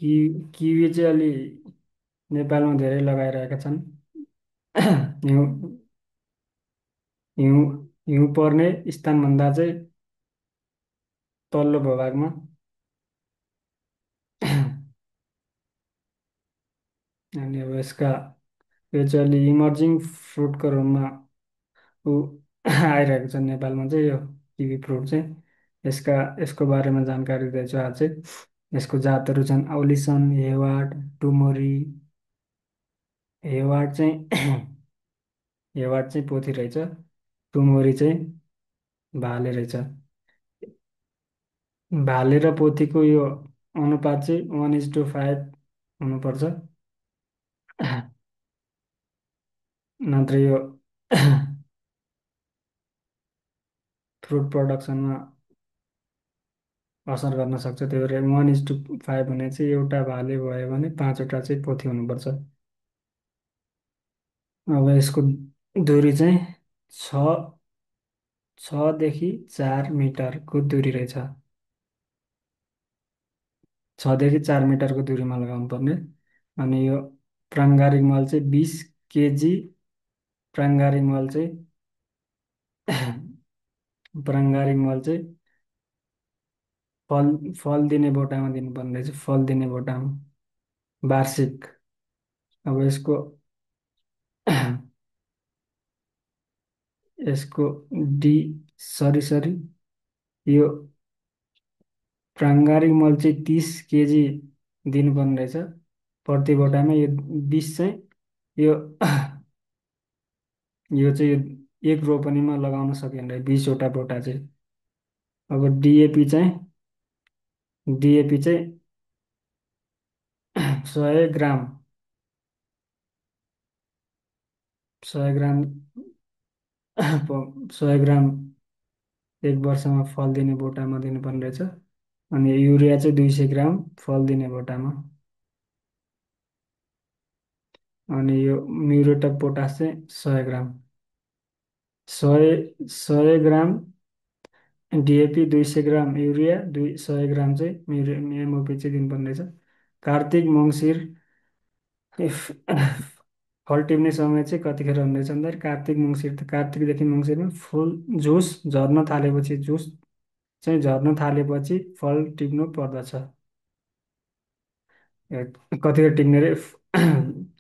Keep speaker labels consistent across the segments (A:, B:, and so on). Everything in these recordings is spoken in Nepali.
A: कि किवी चाहिँ अलि नेपालमा धेरै लगाइरहेका छन्। हिउँ हिउँ हिउँ पर्ने स्थानभन्दा चाहिँ तल्लो भूभागमा। अनि अब यसका यो चाहिँ अलि इमर्जिङ फ्रुटको रूपमा ऊ आइरहेको छ नेपालमा चाहिँ यो किवी फ्रुट चाहिँ। यसका यसको बारेमा जानकारी दिँदैछु आज चाहिँ। यसको जातहरू छन् औलिसन, हेवार्ड, टुमोरी। हेवार्ड चाहिँ हेवार्ड चाहिँ पोथी रहेछ। टुमोरी चाहिँ भाले रहेछ। भाले र पोथीको यो अनुपात चाहिँ 1:5 हुनुपर्छ। नत्र यो फ्रुट प्रडक्सनमा असर गर्न सक्छ। त्यही भएर 1:5 भने चाहिँ एउटा भाले भयो भने 5वटा चाहिँ पोथी हुनुपर्छ। अब यसको दुरी चाहिँ छ 6 देखि 4 मिटरको दुरी रहेछ। 6 देखि 4 मिटरको दुरीमा लगाउनु पर्ने। अनि यो प्राङ्गारिक मल चाहिँ 20 केजी। प्राङ्गारिक मल चाहिँ प्राङ्गारिक मल चाहिँ फल फल दिने बोटामा दिनुपर्ने रहेछ। फल दिने बोटामा वार्षिक। अब यसको यसको डी सरी सरी यो प्राङ्गारिक मल चाहिँ 30 केजी दिनुपर्ने रहेछ प्रति बोटामा। यो 20 चाहिँ यो यो चाहिँ एक रोपनीमा लगाउन सकिन्छ 20वटा बोटा चाहिँ। अब डिएपी चाहिँ 100 ग्राम 100 ग्राम 100 ग्राम एक वर्षमा फल दिने बोटामा दिनुपर्ने रहेछ। अनि युरिया चाहिँ 200 ग्राम फल दिने बोटामा। अनि यो म्युरेट अफ पोटास चाहिँ 100 ग्राम। 100 100 ग्राम डिएपी, 200 ग्राम युरिया, 100 ग्राम चाहिँ एमओपी चाहिँ दिनुपर्ने रहेछ। कार्तिक मङ्सिर फल टिप्ने समय चाहिँ कतिखेर हुँदैछ भन्दाखेरि कार्तिक मङ्सिर। कार्तिकदेखि मङ्सिरमा फुल झुस झर्न थालेपछि झुस चाहिँ झर्न थालेपछि फल टिप्नु पर्दछ। कतिखेर टिप्ने रे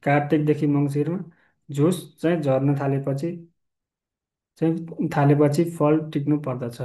A: कार्तिकदेखि मङ्सिरमा झुस चाहिँ झर्न थालेपछि फल टिप्नु पर्दछ।